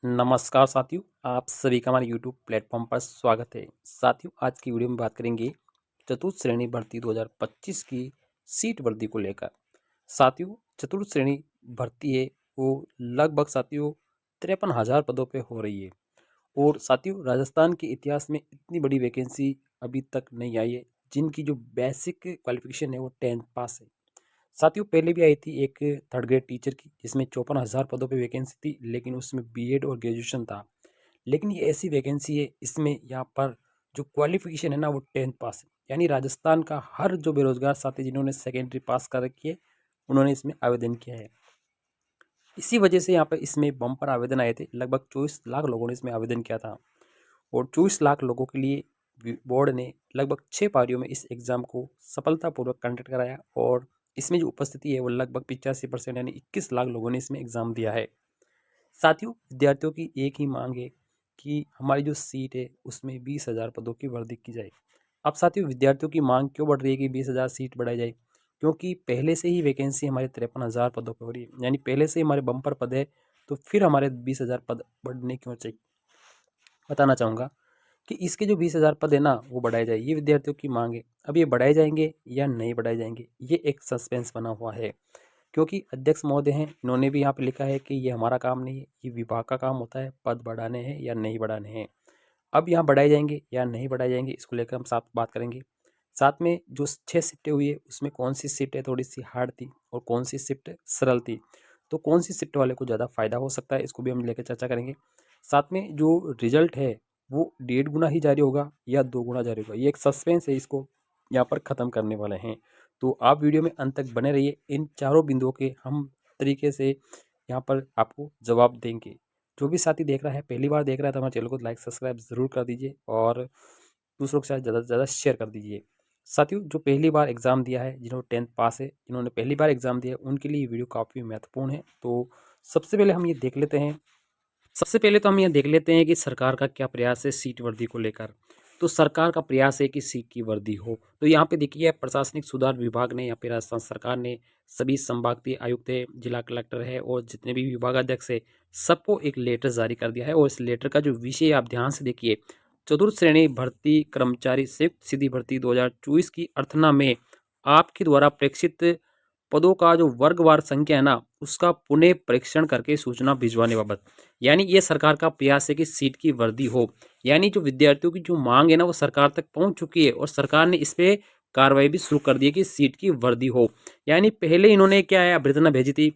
नमस्कार साथियों, आप सभी का हमारे यूट्यूब प्लेटफॉर्म पर स्वागत है। साथियों, आज की वीडियो में बात करेंगे चतुर्थ श्रेणी भर्ती 2025 की सीट वर्दी को लेकर। साथियों, चतुर्थ श्रेणी भर्ती है वो लगभग साथियों 53,000 पदों पे हो रही है। और साथियों, राजस्थान के इतिहास में इतनी बड़ी वैकेंसी अभी तक नहीं आई है, जिनकी जो बेसिक क्वालिफिकेशन है वो 10th पास है। साथियों, पहले भी आई थी एक थर्ड ग्रेड टीचर की, जिसमें 54,000 पदों पे वैकेंसी थी, लेकिन उसमें बीएड और ग्रेजुएशन था। लेकिन ये ऐसी वैकेंसी है, इसमें यहाँ पर जो क्वालिफिकेशन है ना वो 10th पास है। यानी राजस्थान का हर जो बेरोजगार साथी जिन्होंने सेकेंडरी पास कर रखी है, उन्होंने इसमें आवेदन किया है। इसी वजह से यहाँ पर इसमें बम्पर आवेदन आए थे। लगभग 24 लाख लोगों ने इसमें आवेदन किया था और 24 लाख लोगों के लिए बोर्ड ने लगभग 6 पारियों में इस एग्ज़ाम को सफलतापूर्वक कंडक्ट कराया। और इसमें जो उपस्थिति है वो लगभग 85% यानी 21 लाख लोगों ने इसमें एग्ज़ाम दिया है। साथियों, विद्यार्थियों की एक ही मांग है कि हमारी जो सीट है उसमें 20,000 पदों की भर्ती की जाए। अब साथियों, विद्यार्थियों की मांग क्यों बढ़ रही है कि 20,000 सीट बढ़ाई जाए? क्योंकि पहले से ही वैकेंसी हमारे 53,000 पदों पर हो रही है, यानी पहले से ही हमारे बम्पर पद है, तो फिर हमारे 20,000 पद बढ़ने क्यों चाहिए? बताना चाहूँगा कि इसके जो 20,000 पद है ना वो बढ़ाए जाए, ये विद्यार्थियों की मांग है। अब ये बढ़ाए जाएंगे या नहीं बढ़ाए जाएंगे, ये एक सस्पेंस बना हुआ है। क्योंकि अध्यक्ष महोदय हैं, इन्होंने भी यहाँ पे लिखा है कि ये हमारा काम नहीं है, ये विभाग का काम होता है पद बढ़ाने हैं या नहीं बढ़ाने हैं। अब यहाँ बढ़ाए जाएंगे या नहीं बढ़ाए जाएंगे, इसको लेकर हम साथ बात करेंगे। साथ में जो 6 शिफ्टें हुई है उसमें कौन सी शिफ्टें थोड़ी सी हार्ड थी और कौन सी शिफ्ट सरल थी, तो कौन सी शिफ्ट वाले को ज़्यादा फायदा हो सकता है, इसको भी हम लेकर चर्चा करेंगे। साथ में जो रिजल्ट है वो 1.5 गुना ही जारी होगा या 2 गुना जारी होगा, ये एक सस्पेंस है, इसको यहाँ पर ख़त्म करने वाले हैं। तो आप वीडियो में अंत तक बने रहिए, इन चारों बिंदुओं के हम तरीके से यहाँ पर आपको जवाब देंगे। जो भी साथी देख रहा है, पहली बार देख रहा है, तो हमारे चैनल को लाइक सब्सक्राइब ज़रूर कर दीजिए और दूसरों के साथ ज़्यादा से ज़्यादा शेयर कर दीजिए। साथियों, जो पहली बार एग्ज़ाम दिया है, जिन्होंने 10th पास है, जिन्होंने पहली बार एग्ज़ाम दिया है, उनके लिए ये वीडियो काफ़ी महत्वपूर्ण है। तो सबसे पहले हम ये देख लेते हैं सबसे पहले तो हम ये देख लेते हैं कि सरकार का क्या प्रयास है सीट वर्दी को लेकर। तो सरकार का प्रयास है कि सीट की वर्दी हो। तो यहाँ पे देखिए, प्रशासनिक सुधार विभाग ने, यहाँ पे राजस्थान सरकार ने सभी संभागीय आयुक्त है, जिला कलेक्टर है और जितने भी विभागाध्यक्ष है, सबको एक लेटर जारी कर दिया है। और इस लेटर का जो विषय आप ध्यान से देखिए, चतुर्थ श्रेणी भर्ती कर्मचारी संयुक्त सीधी भर्ती 2024 की अर्थना में आपके द्वारा प्रेक्षित पदों का जो वर्गवार संख्या है ना, उसका पुनः परीक्षण करके सूचना भिजवाने बाबत। यानी ये सरकार का प्रयास है कि सीट की वर्दी हो। यानी जो विद्यार्थियों की जो मांग है ना वो सरकार तक पहुंच चुकी है और सरकार ने इस पे कार्रवाई भी शुरू कर दी है कि सीट की वर्दी हो। यानी पहले इन्होंने क्या है, अभ्यर्थना भेजी थी,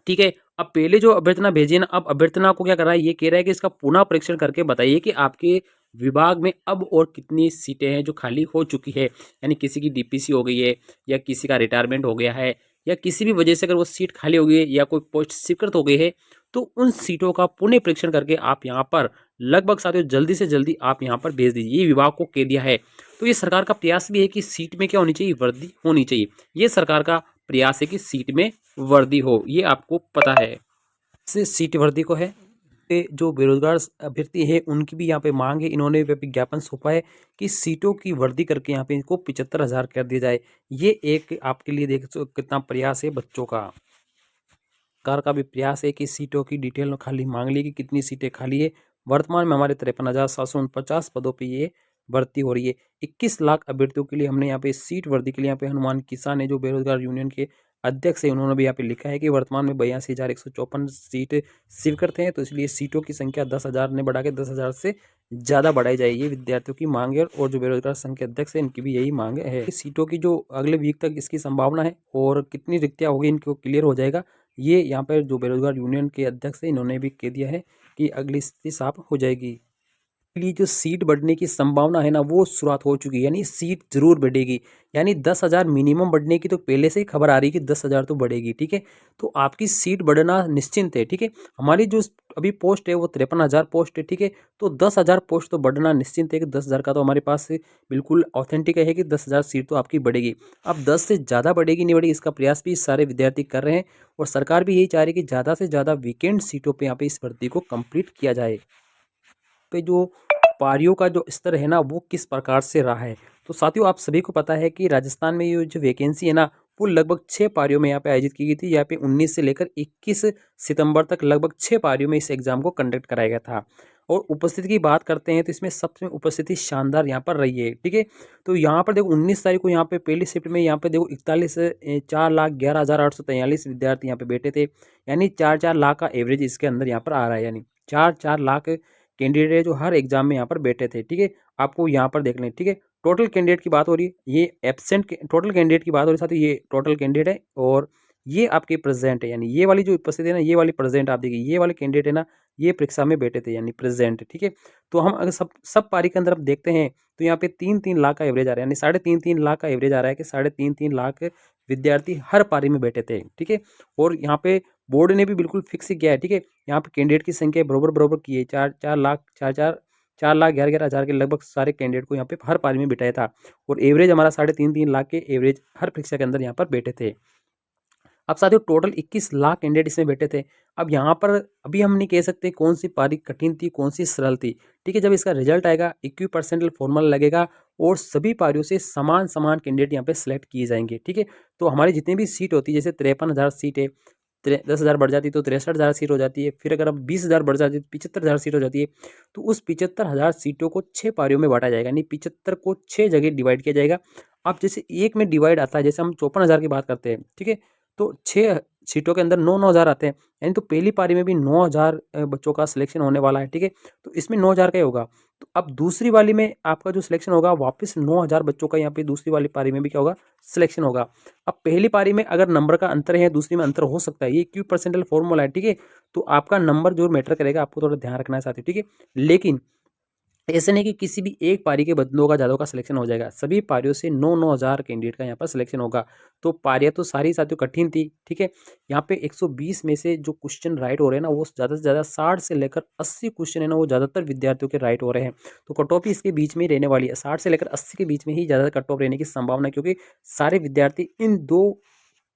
ठीक है। अब पहले जो अभ्यर्थना भेजी है ना, अब अभ्यर्थना को क्या कर रहा है, ये कह रहा है कि इसका पुनः परीक्षण करके बताइए कि आपके विभाग में अब और कितनी सीटें हैं जो खाली हो चुकी है। यानी किसी की डीपीसी हो गई है या किसी का रिटायरमेंट हो गया है या किसी भी वजह से अगर वो सीट खाली हो गई है या कोई पोस्ट स्वीकृत हो गई है, तो उन सीटों का पुनः परीक्षण करके आप यहाँ पर लगभग साथियों जल्दी से जल्दी आप यहाँ पर भेज दीजिए, ये विभाग को कह दिया है। तो ये सरकार का प्रयास भी है कि सीट में क्या होनी चाहिए, वर्दी होनी चाहिए। ये सरकार का प्रयास है कि सीट में वर्दी हो, ये आपको पता है। से सीट वर्दी को है, जो बेरोजगार अभ्यर्थी है उनकी भी यहाँ पे मांग है, इन्होंने विज्ञापन सौंपा है कि सीटों की वर्दी करके यहाँ पे इनको 75,000 कर दिया जाए। ये एक आपके लिए देख कितना प्रयास है बच्चों का। सरकार का भी प्रयास है कि सीटों की डिटेल खाली मांग ली कि कितनी सीटें खाली है। वर्तमान में हमारे 53,749 पदों पे ये भर्ती हो रही है। 21 लाख अभ्यर्थियों के लिए हमने यहाँ पे सीट वर्दी के लिए यहाँ पे हनुमान किसान है, जो बेरोजगार यूनियन के अध्यक्ष है, उन्होंने भी यहाँ पे लिखा है कि वर्तमान में 82,154 सीट स्वीकृत हैं, तो इसलिए सीटों की संख्या 10,000 ने बढ़ा के 10,000 से ज़्यादा बढ़ाई जाए, ये विद्यार्थियों की मांग है। और जो बेरोजगार संघ के अध्यक्ष है, इनकी भी यही मांग है। सीटों की जो अगले वीक तक इसकी संभावना है और कितनी रिक्तियाँ होगी इनको क्लियर हो जाएगा। ये यहाँ पर जो बेरोजगार यूनियन के अध्यक्ष हैं, इन्होंने भी कह दिया है कि अगली स्थिति साफ हो जाएगी। लिए जो सीट बढ़ने की संभावना है ना वो शुरुआत हो चुकी है, यानी सीट जरूर बढ़ेगी। यानी 10,000 मिनिमम बढ़ने की तो पहले से ही खबर आ रही है कि 10,000 तो बढ़ेगी, ठीक है। तो आपकी सीट बढ़ना निश्चिंत है, ठीक है। हमारी जो अभी पोस्ट है वो 53,000 पोस्ट है, ठीक है। तो 10,000 पोस्ट तो बढ़ना निश्चिंत है कि 10,000 का तो हमारे पास बिल्कुल ऑथेंटिक है कि 10,000 सीट तो आपकी बढ़ेगी। अब 10 से ज़्यादा बढ़ेगी नहीं बढ़ेगी, इसका प्रयास भी सारे विद्यार्थी कर रहे हैं और सरकार भी यही चाह रही है कि ज़्यादा से ज़्यादा वीकेंड सीटों पर यहाँ पे इस भर्ती को कंप्लीट किया जाए। पे जो पारियों का जो स्तर है ना वो किस प्रकार से रहा है, तो साथियों आप सभी को पता है कि राजस्थान में ये जो वैकेंसी है ना वो लगभग 6 पारियों में यहाँ पे आयोजित की गई थी। यहाँ पे 19 से लेकर 21 सितंबर तक लगभग 6 पारियों में इस एग्जाम को कंडक्ट कराया गया था। और उपस्थिति की बात करते हैं तो इसमें सबसे उपस्थिति शानदार यहाँ पर रही है, ठीक है। तो यहाँ पर देखो 19 तारीख को यहाँ पे पहली शिफ्ट में यहाँ पे देखो 4,11,843 विद्यार्थी यहाँ पे बैठे थे, यानी 4-4 लाख का एवरेज इसके अंदर यहाँ पर आ रहा है, यानी 4-4 लाख कैंडिडेट जो हर एग्जाम में यहाँ पर बैठे थे, ठीक है। आपको यहाँ पर देख लें, ठीक है। टोटल कैंडिडेट की बात हो रही है, ये एब्सेंट टोटल कैंडिडेट की बात हो रही है, साथ ही ये टोटल कैंडिडेट है और ये आपके प्रेजेंट है, यानी ये वाली जो उपस्थिति है ना, ये वाली प्रेजेंट आप देखिए, ये वाले कैंडिडेट है ना, ये परीक्षा में बैठे थे यानी प्रेजेंट, ठीक है। तो हम अगर सब पारी के अंदर आप देखते हैं तो यहाँ पे 3-3 लाख का एवरेज आ रहा है, यानी 3.5 लाख का एवरेज आ रहा है कि 3.5 लाख विद्यार्थी हर पारी में बैठे थे, ठीक है। और यहाँ पे बोर्ड ने भी बिल्कुल फिक्स किया है, ठीक है। यहाँ पे कैंडिडेट की संख्या बरोबर की है, 4,11,000 के लगभग सारे कैंडिडेट को यहाँ पे हर पारी में बिठाया था और एवरेज हमारा 3.5 लाख के एवरेज हर परीक्षा के अंदर यहाँ पर बैठे थे। अब साथियों टोटल 21 लाख कैंडिडेट इसमें बैठे थे। अब यहाँ पर अभी हम नहीं कह सकते कौन सी पारी कठिन थी, कौन सी सरल थी, ठीक है। जब इसका रिजल्ट आएगा, इक्विपर्सेंटल फॉर्मूला लगेगा और सभी पारियों से समान कैंडिडेट यहाँ पे सिलेक्ट किए जाएंगे, ठीक है। तो हमारी जितनी भी सीट होती है, जैसे 53,000 सीट है, 10,000 बढ़ जाती है तो 63,000 सीट हो जाती है। फिर अगर अब 20,000 बढ़ जाती है तो 75,000 सीट हो जाती है। तो उस 75,000 सीटों को 6 पारियों में बांटा जाएगा, यानी 75 को 6 जगह डिवाइड किया जाएगा। अब जैसे एक में डिवाइड आता है, जैसे हम 54,000 की बात करते हैं, ठीक है। तो 6 सीटों के अंदर 9-9 हज़ार आते हैं, यानी तो पहली पारी में भी 9,000 बच्चों का सिलेक्शन होने वाला है, ठीक है। तो इसमें 9,000 का ही होगा। तो अब दूसरी वाली में आपका जो सिलेक्शन होगा वापस 9,000 बच्चों का यहाँ पे दूसरी वाली पारी में भी क्या होगा, सिलेक्शन होगा। अब पहली पारी में अगर नंबर का अंतर है, दूसरी में अंतर हो सकता है, ये क्यू परसेंटल फॉर्मूला है, ठीक है। तो आपका नंबर जो मैटर करेगा, आपको थोड़ा ध्यान रखना है साथी, ठीक है। लेकिन ऐसे नहीं कि किसी भी एक पारी के बदलों का ज़्यादा का सिलेक्शन हो जाएगा, सभी पारियों से 9-9 हज़ार कैंडिडेट का यहाँ पर सिलेक्शन होगा। तो पारियाँ तो सारी साथियों कठिन थी, ठीक है। यहाँ पे 120 में से जो क्वेश्चन राइट हो रहे हैं ना, वो ज़्यादा से ज़्यादा 60 से लेकर 80 क्वेश्चन है ना, वो ज़्यादातर विद्यार्थियों के राइट हो रहे हैं। तो कट ऑफ इसके बीच में ही रहने वाली है, 60 से लेकर 80 के बीच में ही ज़्यादा कट ऑफ रहने की संभावना है, क्योंकि सारे विद्यार्थी इन दो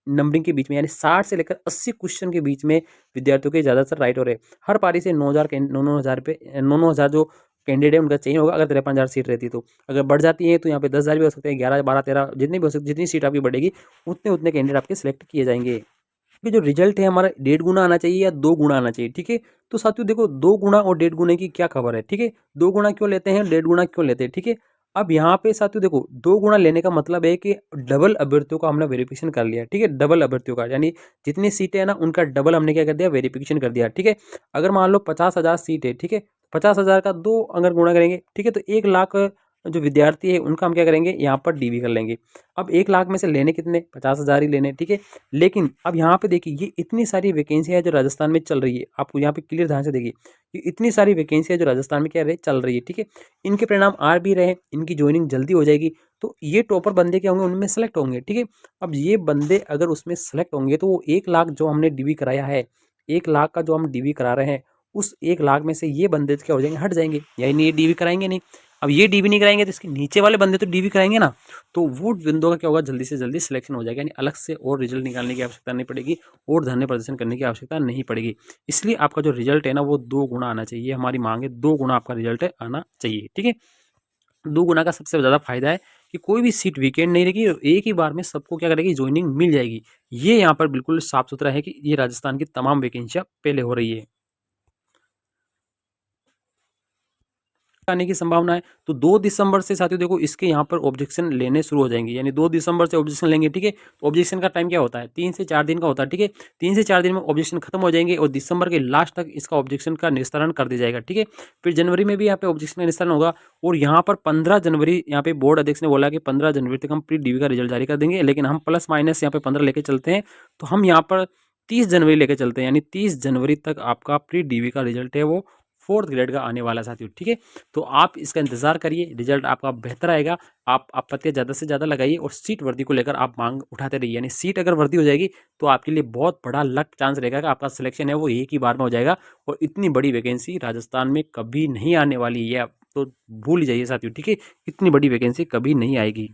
नंबरिंग के बीच में, यानी 60 से लेकर 80 क्वेश्चन के बीच में विद्यार्थियों के ज़्यादातर राइट हो रहे हैं। हर पारी से 9,000 पे 9-9 हज़ार जो कैंडिडेट है उनका चेंज होगा, अगर 53,000 सीट रहती तो। अगर बढ़ जाती है तो यहाँ पे 10,000 भी हो सकते हैं, 11, 12, 13 जितनी भी हो सकती, जितनी सीट आपकी बढ़ेगी उतने कैंडिडेट आपके सिलेक्ट किए जाएंगे। कि जो रिजल्ट है हमारा 1.5 गुना आना चाहिए या 2 गुना आना चाहिए, ठीक है। तो साथियों देखो 2 गुना और 1.5 गुने की क्या खबर है, ठीक है। 2 गुना क्यों लेते हैं, 1.5 गुना क्यों लेते हैं, ठीक है। अब यहाँ पे साथियों देखो 2 गुना लेने का मतलब है कि डबल अभ्यर्थियों का हमने वेरिफिकेशन कर लिया, ठीक है। डबल अभ्यर्थियों का यानी जितनी सीटें है ना उनका डबल हमने क्या कर दिया, वेरिफिकेशन कर दिया, ठीक है। अगर मान लो 50,000 सीट है, ठीक है, 50,000 का 2 अगर गुणा करेंगे, ठीक है, तो 1 लाख जो विद्यार्थी है उनका हम क्या करेंगे, यहाँ पर डीवी कर लेंगे। अब 1 लाख में से लेने कितने, 50,000 ही लेने, ठीक है। लेकिन अब यहाँ पे देखिए ये इतनी सारी वैकेंसी है जो राजस्थान में चल रही है, आपको यहाँ पे क्लियर ध्यान से देखिए, ये इतनी सारी वैकेंसी है जो राजस्थान में क्या रहे चल रही है, ठीक है। इनके परिणाम आ भी रहे, इनकी ज्वाइनिंग जल्दी हो जाएगी, तो ये टॉपर बंदे क्या होंगे, उनमें सेलेक्ट होंगे, ठीक है। अब ये बंदे अगर उसमें सेलेक्ट होंगे तो वो 1 लाख जो हमने डीवी कराया है, 1 लाख का जो हम डीवी करा रहे हैं, उस 1 लाख में से ये बंदे क्या हो जाएंगे, हट जाएंगे, यानी ये डीवी कराएंगे नहीं। अब ये डीवी नहीं कराएंगे तो इसके नीचे वाले बंदे तो डीवी कराएंगे ना, तो वो बंदों का क्या होगा, जल्दी से जल्दी सिलेक्शन हो जाएगा, यानी अलग से और रिजल्ट निकालने की आवश्यकता नहीं पड़ेगी और धरने प्रदर्शन करने की आवश्यकता नहीं पड़ेगी। इसलिए आपका जो रिजल्ट है ना वो 2 गुना आना चाहिए, हमारी मांग है 2 गुना आपका रिजल्ट है आना चाहिए, ठीक है। 2 गुना का सबसे ज़्यादा फायदा है कि कोई भी सीट वीकेंड नहीं रहेगी और एक ही बार में सबको क्या करेगी, ज्वाइनिंग मिल जाएगी। ये यहाँ पर बिल्कुल साफ सुथरा है कि ये राजस्थान की तमाम वैकेंसियाँ पहले हो रही है आने की संभावना है। तो 2 दिसंबर से साथियों देखो इसके यहाँ पर ऑब्जेक्शन लेने शुरू हो जाएंगे, यानी 2 दिसंबर से ऑब्जेक्शन लेंगे, ठीक है। ऑब्जेक्शन का टाइम क्या होता है, 3 से 4 दिन का होता है, ठीक है। 3 से 4 दिन में ऑब्जेक्शन खत्म हो जाएंगे और दिसंबर के लास्ट तक इसका ऑब्जेक्शन का निस्तारण कर दिया जाएगा, ठीक है। फिर जनवरी में भी यहाँ पे ऑब्जेक्शन का निस्तारण होगा और यहाँ पर 15 जनवरी यहाँ पे बोर्ड अध्यक्ष ने बोला कि 15 जनवरी तक हम प्री डीवी का रिजल्ट जारी कर देंगे, लेकिन हम प्लस माइनस यहाँ पे 15 लेके चलते हैं, तो हम यहाँ पर 30 जनवरी लेके चलते हैं, यानी 30 जनवरी तक आपका प्री डीवी का रिजल्ट है वो 4th ग्रेड का आने वाला साथियों, ठीक है। तो आप इसका इंतजार करिए, रिजल्ट आपका बेहतर आएगा। आप आपत्तियां ज़्यादा से ज़्यादा लगाइए और सीट वर्दी को लेकर आप मांग उठाते रहिए, यानी सीट अगर वर्दी हो जाएगी तो आपके लिए बहुत बड़ा लक चांस रहेगा कि आपका सिलेक्शन है वो एक ही बार में हो जाएगा और इतनी बड़ी वैकेंसी राजस्थान में कभी नहीं आने वाली है, तो भूल जाइए साथियों, ठीक है। इतनी बड़ी वैकेंसी कभी नहीं आएगी।